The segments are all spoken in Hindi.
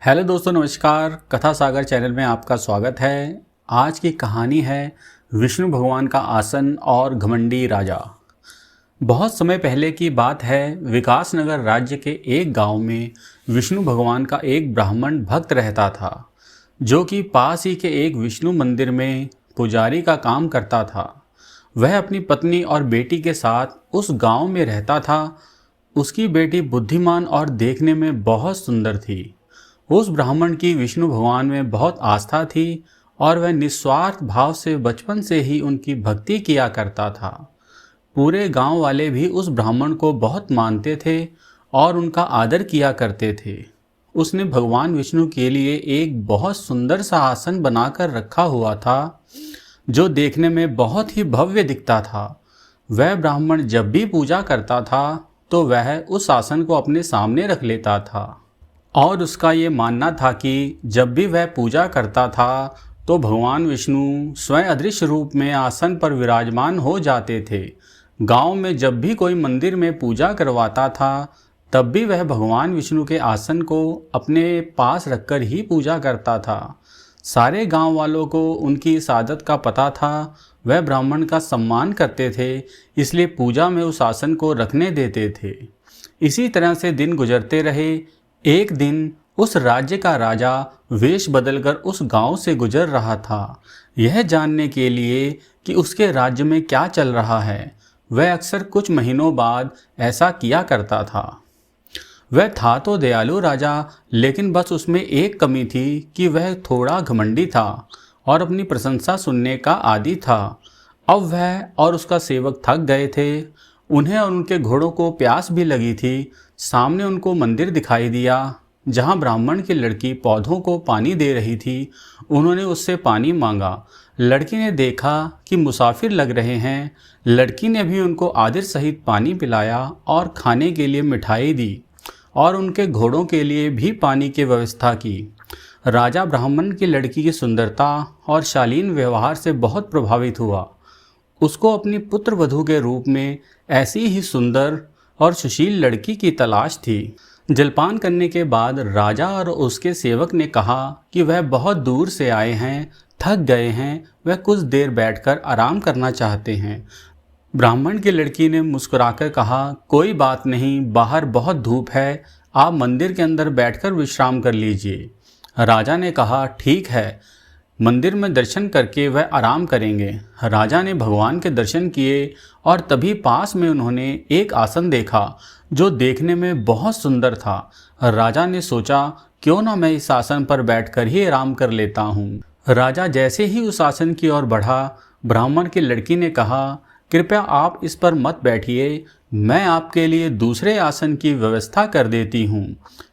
हेलो दोस्तों, नमस्कार। कथा सागर चैनल में आपका स्वागत है। आज की कहानी है विष्णु भगवान का आसन और घमंडी राजा। बहुत समय पहले की बात है। विकासनगर राज्य के एक गांव में विष्णु भगवान का एक ब्राह्मण भक्त रहता था, जो कि पास ही के एक विष्णु मंदिर में पुजारी का काम करता था। वह अपनी पत्नी और बेटी के साथ उस गांव में रहता था। उसकी बेटी बुद्धिमान और देखने में बहुत सुंदर थी। उस ब्राह्मण की विष्णु भगवान में बहुत आस्था थी और वह निस्वार्थ भाव से बचपन से ही उनकी भक्ति किया करता था। पूरे गांव वाले भी उस ब्राह्मण को बहुत मानते थे और उनका आदर किया करते थे। उसने भगवान विष्णु के लिए एक बहुत सुंदर सा आसन बनाकर रखा हुआ था, जो देखने में बहुत ही भव्य दिखता था। वह ब्राह्मण जब भी पूजा करता था तो वह उस आसन को अपने सामने रख लेता था और उसका ये मानना था कि जब भी वह पूजा करता था तो भगवान विष्णु स्वयं अदृश्य रूप में आसन पर विराजमान हो जाते थे। गांव में जब भी कोई मंदिर में पूजा करवाता था तब भी वह भगवान विष्णु के आसन को अपने पास रखकर ही पूजा करता था। सारे गांव वालों को उनकी इस आदत का पता था। वह ब्राह्मण का सम्मान करते थे, इसलिए पूजा में उस आसन को रखने देते थे। इसी तरह से दिन गुजरते रहे। एक दिन उस राज्य का राजा वेश बदलकर उस गांव से गुजर रहा था, यह जानने के लिए कि उसके राज्य में क्या चल रहा है। वह अक्सर कुछ महीनों बाद ऐसा किया करता था। वह था तो दयालु राजा, लेकिन बस उसमें एक कमी थी कि वह थोड़ा घमंडी था और अपनी प्रशंसा सुनने का आदी था। अब वह और उसका सेवक थक गए थे। उन्हें और उनके घोड़ों को प्यास भी लगी थी। सामने उनको मंदिर दिखाई दिया, जहां ब्राह्मण की लड़की पौधों को पानी दे रही थी। उन्होंने उससे पानी मांगा। लड़की ने देखा कि मुसाफिर लग रहे हैं। लड़की ने भी उनको आदर सहित पानी पिलाया और खाने के लिए मिठाई दी और उनके घोड़ों के लिए भी पानी की व्यवस्था की। राजा ब्राह्मण की लड़की की सुंदरता और शालीन व्यवहार से बहुत प्रभावित हुआ। उसको अपनी पुत्र वधू के रूप में ऐसी ही सुंदर और सुशील लड़की की तलाश थी। जलपान करने के बाद राजा और उसके सेवक ने कहा कि वह बहुत दूर से आए हैं, थक गए हैं, वह कुछ देर बैठकर आराम करना चाहते हैं। ब्राह्मण की लड़की ने मुस्कुराकर कहा, कोई बात नहीं, बाहर बहुत धूप है, आप मंदिर के अंदर बैठकर विश्राम कर लीजिए। राजा ने कहा, ठीक है। मंदिर में दर्शन करके वह आराम करेंगे। राजा ने भगवान के दर्शन किए और तभी पास में उन्होंने एक आसन देखा जो देखने में बहुत सुंदर था। राजा ने सोचा, क्यों ना मैं इस आसन पर बैठकर ही आराम कर लेता हूँ। राजा जैसे ही उस आसन की ओर बढ़ा, ब्राह्मण की लड़की ने कहा, कृपया आप इस पर मत बैठिए, मैं आपके लिए दूसरे आसन की व्यवस्था कर देती हूँ।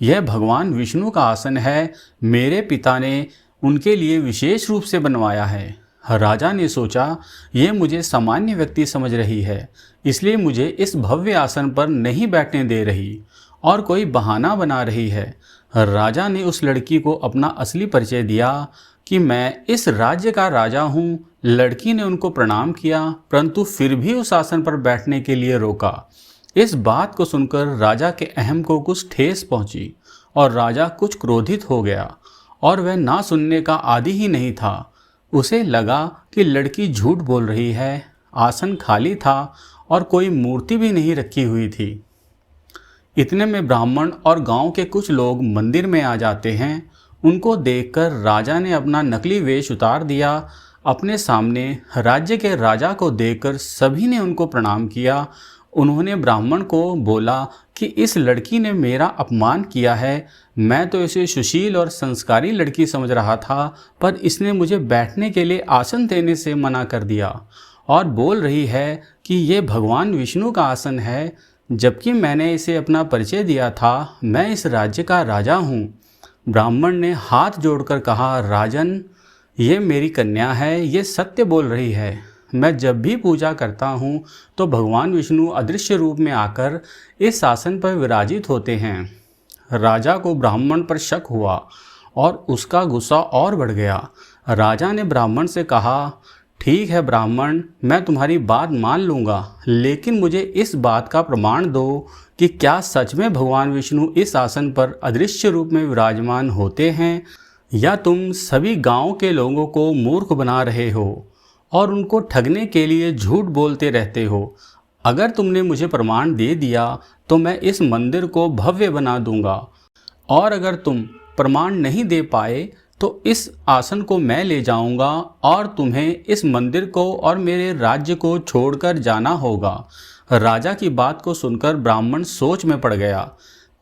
यह भगवान विष्णु का आसन है, मेरे पिता ने उनके लिए विशेष रूप से बनवाया है। राजा ने सोचा, ये मुझे सामान्य व्यक्ति समझ रही है, इसलिए मुझे इस भव्य आसन पर नहीं बैठने दे रही और कोई बहाना बना रही है। राजा ने उस लड़की को अपना असली परिचय दिया कि मैं इस राज्य का राजा हूँ। लड़की ने उनको प्रणाम किया, परंतु फिर भी उस आसन पर बैठने के लिए रोका। इस बात को सुनकर राजा के अहम को कुछ ठेस पहुंची और राजा कुछ क्रोधित हो गया और वह ना सुनने का आदी ही नहीं था। उसे लगा कि लड़की झूठ बोल रही है। आसन खाली था और कोई मूर्ति भी नहीं रखी हुई थी। इतने में ब्राह्मण और गांव के कुछ लोग मंदिर में आ जाते हैं। उनको देखकर राजा ने अपना नकली वेश उतार दिया। अपने सामने राज्य के राजा को देखकर सभी ने उनको प्रणाम किया। उन्होंने ब्राह्मण को बोला कि इस लड़की ने मेरा अपमान किया है। मैं तो इसे सुशील और संस्कारी लड़की समझ रहा था, पर इसने मुझे बैठने के लिए आसन देने से मना कर दिया और बोल रही है कि ये भगवान विष्णु का आसन है, जबकि मैंने इसे अपना परिचय दिया था, मैं इस राज्य का राजा हूँ। ब्राह्मण ने हाथ जोड़कर कहा, राजन, ये मेरी कन्या है, ये सत्य बोल रही है। मैं जब भी पूजा करता हूँ तो भगवान विष्णु अदृश्य रूप में आकर इस आसन पर विराजित होते हैं। राजा को ब्राह्मण पर शक हुआ और उसका गुस्सा और बढ़ गया। राजा ने ब्राह्मण से कहा, ठीक है ब्राह्मण, मैं तुम्हारी बात मान लूँगा, लेकिन मुझे इस बात का प्रमाण दो कि क्या सच में भगवान विष्णु इस आसन पर अदृश्य रूप में विराजमान होते हैं, या तुम सभी गांव के लोगों को मूर्ख बना रहे हो और उनको ठगने के लिए झूठ बोलते रहते हो। अगर तुमने मुझे प्रमाण दे दिया तो मैं इस मंदिर को भव्य बना दूंगा, और अगर तुम प्रमाण नहीं दे पाए तो इस आसन को मैं ले जाऊंगा और तुम्हें इस मंदिर को और मेरे राज्य को छोड़कर जाना होगा। राजा की बात को सुनकर ब्राह्मण सोच में पड़ गया।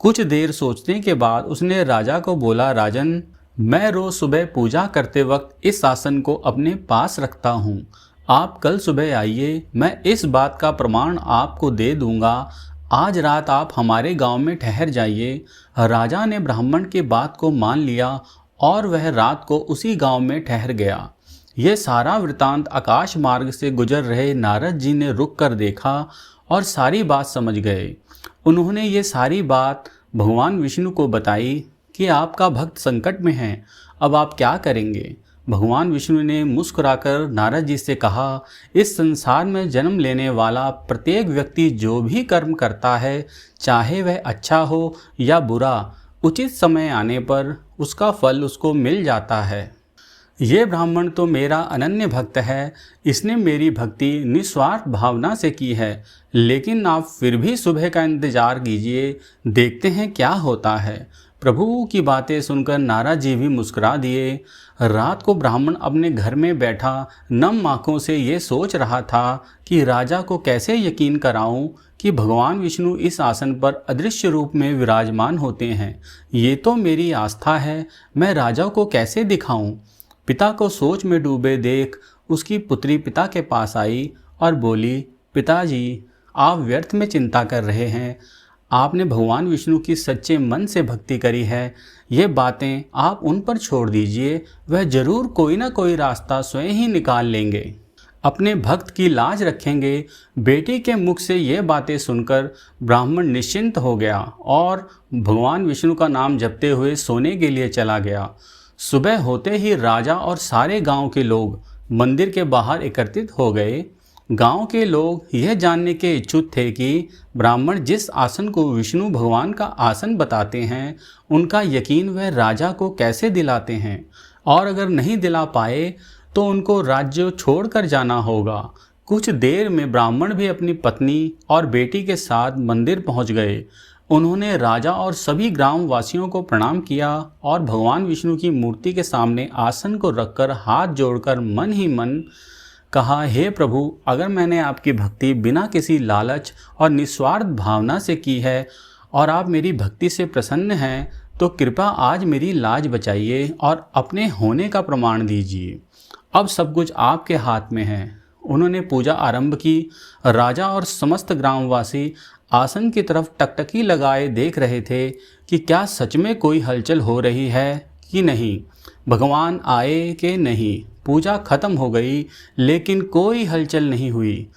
कुछ देर सोचने के बाद उसने राजा को बोला, राजन, मैं रोज सुबह पूजा करते वक्त इस आसन को अपने पास रखता हूँ। आप कल सुबह आइए, मैं इस बात का प्रमाण आपको दे दूंगा। आज रात आप हमारे गांव में ठहर जाइए। राजा ने ब्राह्मण की बात को मान लिया और वह रात को उसी गांव में ठहर गया। यह सारा वृतांत आकाश मार्ग से गुजर रहे नारद जी ने रुक कर देखा और सारी बात समझ गए। उन्होंने ये सारी बात भगवान विष्णु को बताई कि आपका भक्त संकट में है, अब आप क्या करेंगे। भगवान विष्णु ने मुस्कुराकर नारद जी से कहा, इस संसार में जन्म लेने वाला प्रत्येक व्यक्ति जो भी कर्म करता है, चाहे वह अच्छा हो या बुरा, उचित समय आने पर उसका फल उसको मिल जाता है। ये ब्राह्मण तो मेरा अनन्य भक्त है, इसने मेरी भक्ति निस्वार्थ भावना से की है, लेकिन आप फिर भी सुबह का इंतजार कीजिए, देखते हैं क्या होता है। प्रभु की बातें सुनकर नारद जी भी मुस्कुरा दिए। रात को ब्राह्मण अपने घर में बैठा नम आँखों से ये सोच रहा था कि राजा को कैसे यकीन कराऊं कि भगवान विष्णु इस आसन पर अदृश्य रूप में विराजमान होते हैं। ये तो मेरी आस्था है, मैं राजा को कैसे दिखाऊं। पिता को सोच में डूबे देख उसकी पुत्री पिता के पास आई और बोली, पिताजी, आप व्यर्थ में चिंता कर रहे हैं। आपने भगवान विष्णु की सच्चे मन से भक्ति करी है, ये बातें आप उन पर छोड़ दीजिए, वह जरूर कोई ना कोई रास्ता स्वयं ही निकाल लेंगे, अपने भक्त की लाज रखेंगे। बेटी के मुख से ये बातें सुनकर ब्राह्मण निश्चिंत हो गया और भगवान विष्णु का नाम जपते हुए सोने के लिए चला गया। सुबह होते ही राजा और सारे गांव के लोग मंदिर के बाहर एकत्रित हो गए। गांव के लोग यह जानने के इच्छुक थे कि ब्राह्मण जिस आसन को विष्णु भगवान का आसन बताते हैं, उनका यकीन वह राजा को कैसे दिलाते हैं, और अगर नहीं दिला पाए तो उनको राज्य छोड़कर जाना होगा। कुछ देर में ब्राह्मण भी अपनी पत्नी और बेटी के साथ मंदिर पहुंच गए। उन्होंने राजा और सभी ग्रामवासियों को प्रणाम किया और भगवान विष्णु की मूर्ति के सामने आसन को रखकर हाथ जोड़कर मन ही मन कहा, हे प्रभु, अगर मैंने आपकी भक्ति बिना किसी लालच और निस्वार्थ भावना से की है और आप मेरी भक्ति से प्रसन्न हैं, तो कृपा आज मेरी लाज बचाइए और अपने होने का प्रमाण दीजिए। अब सब कुछ आपके हाथ में है। उन्होंने पूजा आरंभ की। राजा और समस्त ग्रामवासी आसन की तरफ टकटकी लगाए देख रहे थे कि क्या सच में कोई हलचल हो रही है कि नहीं, भगवान आए कि नहीं। पूजा खत्म हो गई, लेकिन कोई हलचल नहीं हुई।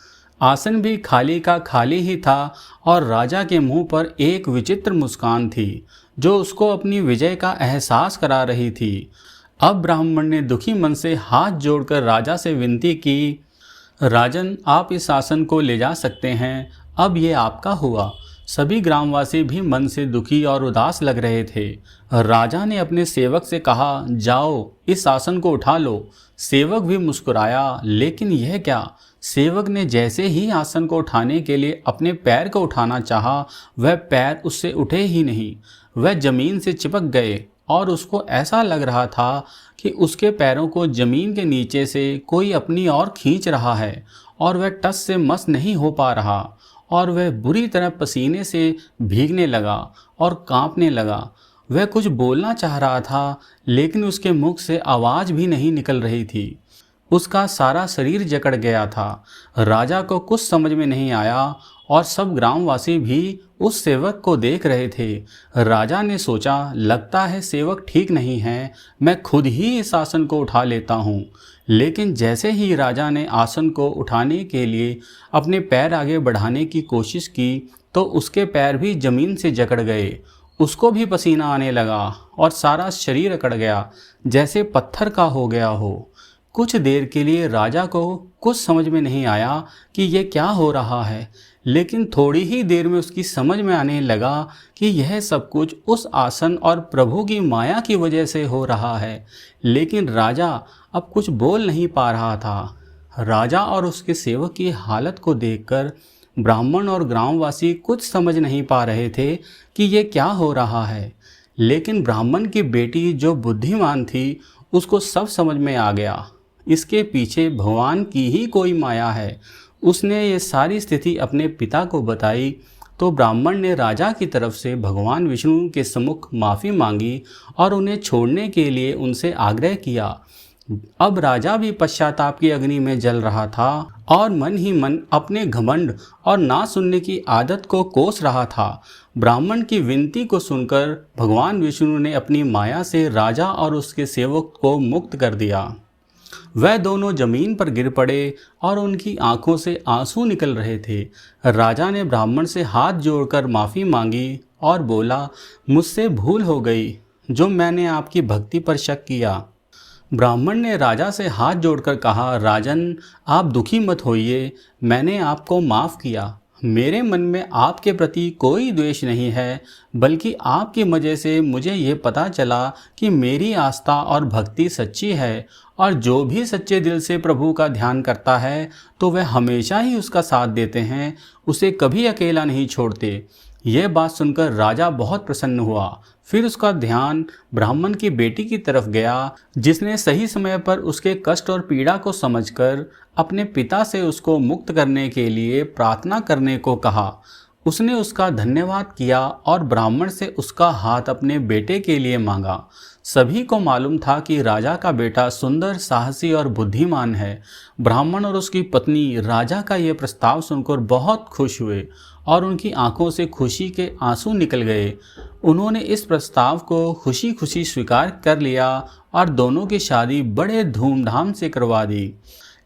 आसन भी खाली का खाली ही था और राजा के मुंह पर एक विचित्र मुस्कान थी जो उसको अपनी विजय का एहसास करा रही थी। अब ब्राह्मण ने दुखी मन से हाथ जोड़कर राजा से विनती की, राजन, आप इस आसन को ले जा सकते हैं, अब ये आपका हुआ। सभी ग्रामवासी भी मन से दुखी और उदास लग रहे थे। राजा ने अपने सेवक से कहा, जाओ इस आसन को उठा लो। सेवक भी मुस्कुराया, लेकिन यह क्या। सेवक ने जैसे ही आसन को उठाने के लिए अपने पैर को उठाना चाहा, वह पैर उससे उठे ही नहीं, वह जमीन से चिपक गए और उसको ऐसा लग रहा था कि उसके पैरों को जमीन के नीचे से कोई अपनी ओर खींच रहा है और वह टस से मस नहीं हो पा रहा और वह बुरी तरह पसीने से भीगने लगा और कांपने लगा। वह कुछ बोलना चाह रहा था, लेकिन उसके मुख से आवाज़ भी नहीं निकल रही थी। उसका सारा शरीर जकड़ गया था। राजा को कुछ समझ में नहीं आया और सब ग्रामवासी भी उस सेवक को देख रहे थे। राजा ने सोचा, लगता है सेवक ठीक नहीं है, मैं खुद ही इस आसन को उठा लेता हूँ। लेकिन जैसे ही राजा ने आसन को उठाने के लिए अपने पैर आगे बढ़ाने की कोशिश की तो उसके पैर भी जमीन से जकड़ गए। उसको भी पसीना आने लगा और सारा शरीर अकड़ गया, जैसे पत्थर का हो गया हो। कुछ देर के लिए राजा को कुछ समझ में नहीं आया कि ये क्या हो रहा है, लेकिन थोड़ी ही देर में उसकी समझ में आने लगा कि यह सब कुछ उस आसन और प्रभु की माया की वजह से हो रहा है। लेकिन राजा अब कुछ बोल नहीं पा रहा था। राजा और उसके सेवक की हालत को देखकर ब्राह्मण और ग्रामवासी कुछ समझ नहीं पा रहे थे कि ये क्या हो रहा है। लेकिन ब्राह्मण की बेटी जो बुद्धिमान थी, उसको सब समझ में आ गया। इसके पीछे भगवान की ही कोई माया है। उसने ये सारी स्थिति अपने पिता को बताई तो ब्राह्मण ने राजा की तरफ से भगवान विष्णु के सम्मुख माफ़ी मांगी और उन्हें छोड़ने के लिए उनसे आग्रह किया। अब राजा भी पश्चाताप की अग्नि में जल रहा था और मन ही मन अपने घमंड और ना सुनने की आदत को कोस रहा था। ब्राह्मण की विनती को सुनकर भगवान विष्णु ने अपनी माया से राजा और उसके सेवक को मुक्त कर दिया। वह दोनों जमीन पर गिर पड़े और उनकी आंखों से आंसू निकल रहे थे। राजा ने ब्राह्मण से हाथ जोड़कर माफ़ी मांगी और बोला, मुझसे भूल हो गई जो मैंने आपकी भक्ति पर शक किया। ब्राह्मण ने राजा से हाथ जोड़कर कहा, राजन, आप दुखी मत होइए, मैंने आपको माफ़ किया। मेरे मन में आपके प्रति कोई द्वेष नहीं है, बल्कि आपकी वजह से मुझे ये पता चला कि मेरी आस्था और भक्ति सच्ची है और जो भी सच्चे दिल से प्रभु का ध्यान करता है तो वह हमेशा ही उसका साथ देते हैं, उसे कभी अकेला नहीं छोड़ते। यह बात सुनकर राजा बहुत प्रसन्न हुआ। फिर उसका ध्यान ब्राह्मण की बेटी की तरफ गया, जिसने सही समय पर उसके कष्ट और पीड़ा को समझकर अपने पिता से उसको मुक्त करने के लिए प्रार्थना करने को कहा। उसने उसका धन्यवाद किया और ब्राह्मण से उसका हाथ अपने बेटे के लिए मांगा। सभी को मालूम था कि राजा का बेटा सुंदर, साहसी और बुद्धिमान है। ब्राह्मण और उसकी पत्नी राजा का यह प्रस्ताव सुनकर बहुत खुश हुए और उनकी आंखों से खुशी के आंसू निकल गए। उन्होंने इस प्रस्ताव को खुशी खुशी स्वीकार कर लिया और दोनों की शादी बड़े धूमधाम से करवा दी।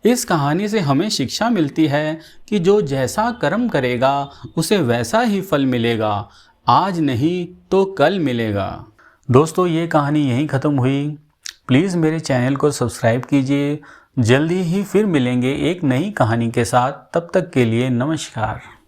इस कहानी से हमें शिक्षा मिलती है कि जो जैसा कर्म करेगा उसे वैसा ही फल मिलेगा, आज नहीं तो कल मिलेगा। दोस्तों, ये कहानी यहीं ख़त्म हुई। प्लीज़ मेरे चैनल को सब्सक्राइब कीजिए। जल्दी ही फिर मिलेंगे एक नई कहानी के साथ। तब तक के लिए नमस्कार।